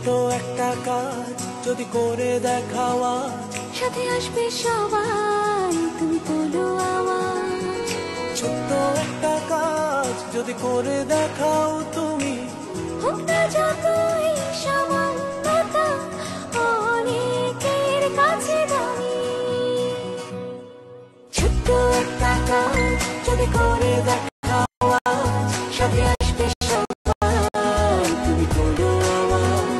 ছোট্ট একটা কাজ যদি করে দেখাও আজ, সাথে আসবে সবাই, তুমি তোলো আওয়াজ। ছোট্ট একটা কাজ যদি করে দেখাও তুমি, হোক না যতই সামান্যতা অনেকের কাছে দামি। ছোট্ট একটা কাজ যদি করে দেখাও আজ, সাথে আসবে সবাই, তুমি তোলো আওয়াজ।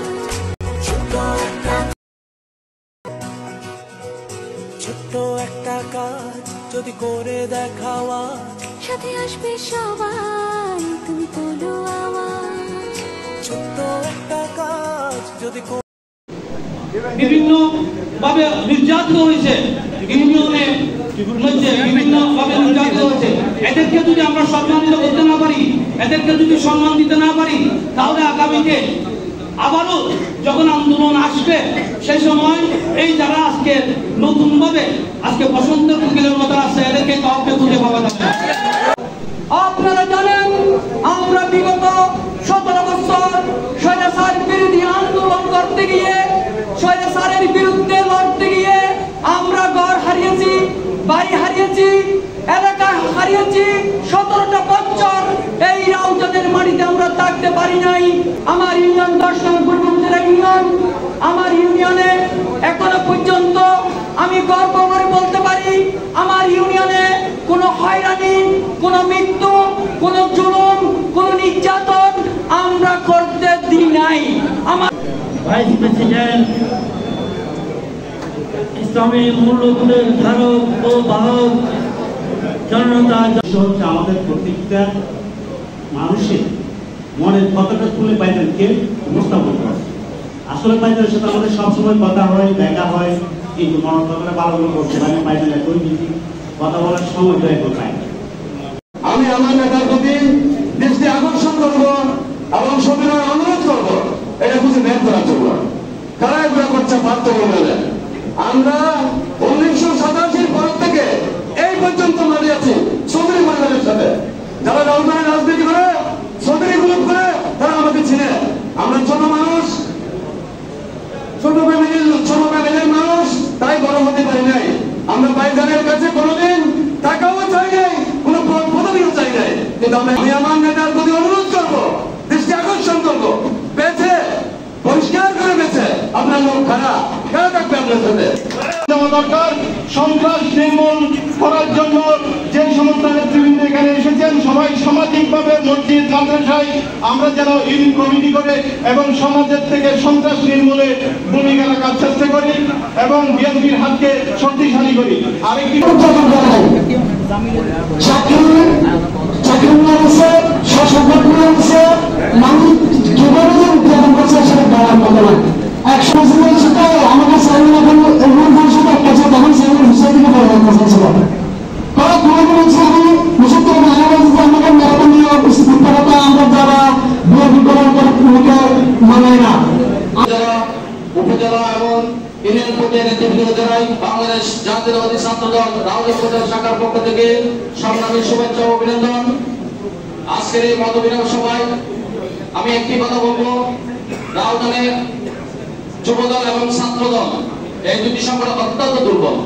ছোট্ট একটা কাজ যদি করে দেখাও আজ, সাথে আসবে সবাই, তুমি তোলো আওয়াজ। ছোট্ট একটা কাজ যদি বিভিন্ন ভাবে নির্যাতিত হয়েছে, ইউনিয়নে মধ্যে বিভিন্ন ভাবে নির্যাতিত হয়েছে। এদেরকে যদি আমরা সম্মানিত করতে না পারি, এদেরকে যদি সম্মান দিতে না পারি, তাহলে আগামীতে আবারও যখন আন্দোলন আসবে সেই সময় এই যারা আজকে নতুন ভাবে আজকে বসন্তের কোকিলের মতো আসছে, এদেরকে কাউকে খুঁজে পাওয়া যাবে না। আপনারা জানেন আমরা বিগত 17 বছর স্বৈরাচার বিরোধী আন্দোলন করতে গিয়ে, স্বৈরাচারের বিরুদ্ধে লড়তে গিয়ে আমরা ঘর হারিয়েছি, বাড়ি হারিয়েছি, এলাকা হারিয়েছি। 17টা বছর এই রাউজানের মাটিতে আমরা থাকতে পারি নাই। আমার ইউনিয়ন 10 নং পূর্বাঞ্চল ইউনিয়ন, আমার ইউনিয়নে এখনো পর্যন্ত আমি গর্ব করে বলতে পারি আমার ইউনিয়নে কোনো হয়রানি, কোনো মৃত্যু, কোনো জুলুম, কোনো নির্যাতন আমরা করতে দিই নাই। আমার ভাইস প্রেসিডেন্ট, ইসলামী মূল্যবোধের ধারক ও বাহক জনতা হচ্ছে আমাদের প্রত্যেকটা মানুষের মনের কতটা তুলে পাইদেরকে উপস্থাপন করে। আসলে পাইদের সাথে আমাদের সবসময় কথা হয়, দেখা হয়, কিন্তু মনের কতটা ভালো করতে পারি পাইদের একই বেশি কথা বলার সময় তো এখন পাই। আমি আমার নেতার প্রতি দৃষ্টি আকর্ষণ করবো এবং সবিনয় অনুরোধ করবো এটা বুঝে বের করার জন্য। কারা এগুলো করছে বাধ্য বলে আমরা 1987 পর থেকে এই পর্যন্ত মারি আছি চৌধুরী পরিবারের সাথে। যারা রাজধানী রাজনীতি করে, চৌধুরী গ্রুপ করে, তারা আমাকে চিনে। আমরা ছোট মানুষ, ছোট ফ্যামিলির মানুষ, তাই বড় হতে পারি নাই। আমরা ভাইজানের কাছে কোনোদিন টাকাও চাই নাই, কোনো পদবিও চাই নাই। কিন্তু আমি আমার নেতার প্রতি অনুরোধ করবো, দৃষ্টি আকর্ষণ করবো, বেছে পরিষ্কার করে বেছে আপনার লোক খারাপ থাকবে আপনার সাথে। দরকার সন্ত্রাস নির্মূল করার জন্য যে সমস্ত নেতৃবৃন্দ এখানে এসেছেন সবাই সামাজিকভাবে মসজিদ মাদ্রাসায় আমরা যেন ইউনিয়ন কমিটি করে এবং সমাজের থেকে সন্ত্রাস নির্মূলে ভূমিকা রাখার চেষ্টা করি এবং বিএনপির হাতকে শক্তিশালী করি। আরেকটি উপজেলা এবং ইউনিয়ন পর্যায়ের নেতৃবৃন্দ জানাই বাংলাদেশ জাতীয়তাবাদী ছাত্র দল রাউজান উপজেলা শাখার পক্ষ থেকে সংগ্রামী শুভেচ্ছা ও অভিনন্দন। আজকের এই মতবিনিময় সভায় আমি একটি কথা বলবো, রাউজানের যুবদল এবং ছাত্র দল এই দুটি সংগঠন অত্যন্ত দুর্বল।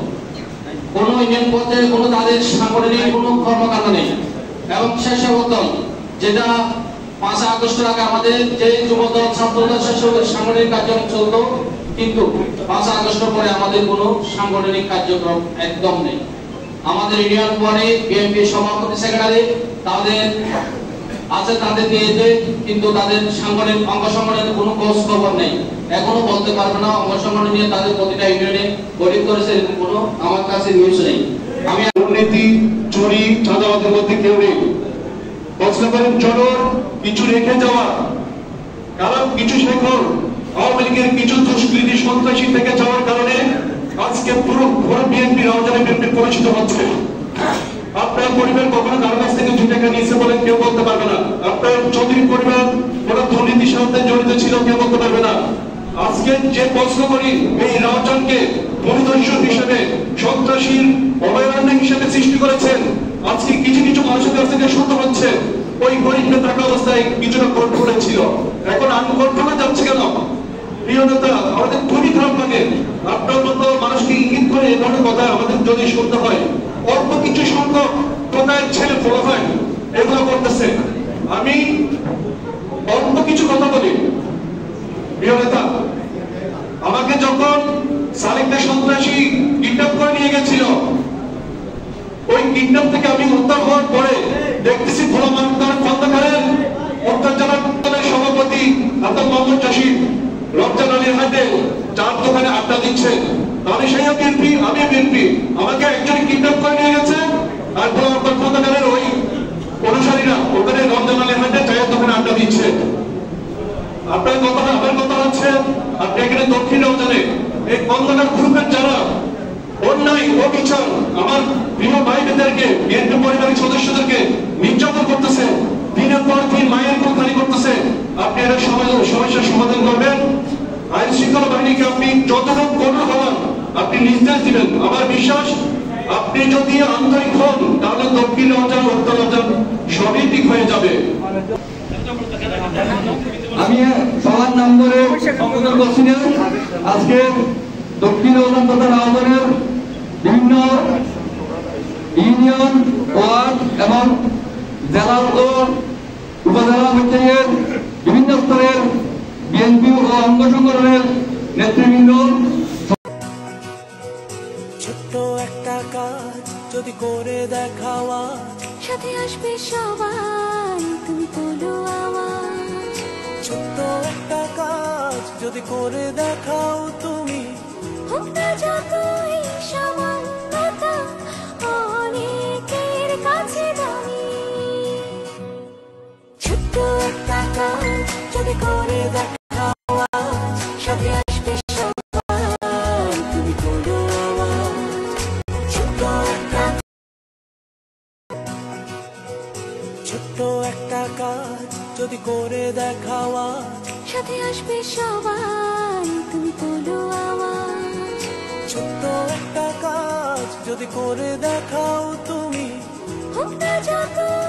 কোন ইউনিয়ন পর্যায়ে কোনো তাদের সাংগঠনিক কোনো কর্মকাণ্ড নেই এবং স্বেচ্ছাসেবক দল যেটা 5 আগস্টের আগে আমাদের যে যুবদল ছাত্রদল সাংগঠনিক কার্যক্রম চলতো, কিন্তু 5 আগস্টের পরে আমাদের কোনো সাংগঠনিক কার্যক্রম একদম নেই। আমাদের ইউনিয়ন পরে বিএনপি সভাপতি সেক্রেটারি তাদের আছে, তাদের দিয়েছে, কিন্তু তাদের সাংগঠনিক অঙ্গ সংগঠনের কোনো খোঁজ খবর নেই। এখনো বলতে পারবে না অঙ্গ সংগঠন নিয়ে তাদের প্রতিটা ইউনিয়নে গঠিত করেছে, এরকম কোনো আমার কাছে নিউজ নেই। আমি দুর্নীতি, চুরি, চাঁদাবাদের মধ্যে কেউ নেই। প্রশ্ন করেন চোর কিছু রেখে যাওয়া, কারণ কিছু শেখর আওয়ামী লীগের কিছু দুষ্কৃতী সন্ত্রাসী থেকে যাওয়ার কারণে আজকে পুরো বিএনপি রাউজানে বিএনপি পরিচিত হচ্ছে। আপনার পরিবার কখনো কারো কাছ থেকে 2 টাকা নিয়েছে বলে কেউ বলতে পারবে না। আপনার চৌধুরী পরিবার কোনো দুর্নীতির সাথে জড়িত ছিল কেউ বলতে পারবে না। আজকে যে প্রশ্ন করি এই রাউজানকে পরিদর্শক হিসেবে সন্ত্রাসীর অভয়ারণ্য হিসেবে সৃষ্টি করেছেন, আজকে কিছু কিছু মানুষের কাছ থেকে শুনতে হচ্ছে ওই গরিবকে থাকা অবস্থায় কিছুটা কন্ট্রোলে ছিল, এখন আনকন্ট্রোলে যাচ্ছে কেন? প্রিয় নেতা, আমাদের খুবই খারাপ লাগে আপনার মতো মানুষকে ইঙ্গিত করে এ ধরনের কথা আমাদের যদি শুনতে হয়। অল্প কিছু সংখ্যক কোথায় ছেলে ফলো হয় এগুলো করতেছে। আমি অল্প কিছু কথা বলি। প্রিয় নেতা, আমাকে যখন সালেকদের সন্ত্রাসী কিডন্যাপ করে নিয়ে গেছিল, ওই কিডন্যাপ থেকে আমি উদ্ধার হওয়ার পরে দেখতেছি ভোলা মানকার খন্দকারের উত্তর জেলা সভাপতি আব্দুল মোহাম্মদ জাসির রমজান আলীর হাতে চার দোকানে আড্ডা দিচ্ছে। আমি সেই বিএনপি, আমি বিএনপি, আমাকে একজন কিডন্যাপ করে নিয়ে গেছে আর ভোলা মানকার খন্দকারের ওই অনুসারীরা ওখানে রমজান আলীর হাতে চায়ের দোকানে আড্ডা দিচ্ছে। আপনার কথা, আমার কথা হচ্ছে আপনি এখানে দক্ষিণ রমজানে এই খন্দকার গ্রুপের যারা অন্যায় অবিচার আমার প্রিয় ভাইদেরকে, বিএনপি পরিবারের সদস্যদেরকে নির্যাতন করতেছে, দিনের পর দিন মায়ের কোল খালি করতেছে, আপনি এর সমস্যার সমাধান করবেন। আইন শৃঙ্খলা বাহিনীকে আপনি যতটুকু কঠোর হবেন আপনি নির্দেশ দিবেন। আমার বিশ্বাস আপনি যদি আন্তরিক হন তাহলে দক্ষিণ রমজান, উত্তর রমজান সবই ঠিক হয়ে যাবে। আমি সবার নাম ধরে সম্বোধন করছি না। আজকে দক্ষিণ রমজান তথা রাউজানের বিভিন্ন ইউনিয়ন, ওয়ার্ড এবং জেলা ও উপজেলা পর্যায়ের বিভিন্ন স্তরের বিএনপি ও অঙ্গ সংগঠনের নেতৃবৃন্দ, ছোট্ট একটা কাজ যদি করে দেখাওয়া, সাথে আসবে সবাই, তুমি তোলো আওয়াজ। ছোট্ট একটা কাজ যদি করে দেখাও তুমি, হোক না যতই সামান্যতা অনেকের কাছে দামি। ছোট্ট একটা কাজ যদি করে দেখাওয়া, সাথে আসবে সবাই, তুমি তোলো আওয়াজ। ছোট্ট একটা কাজ যদি করে দেখাওয়া, সাথে আসবে সবাই, তুমি তোলো আওয়াজ। ছোট্ট একটা কাজ যদি করে দেখাও তুমি, হোক না যতই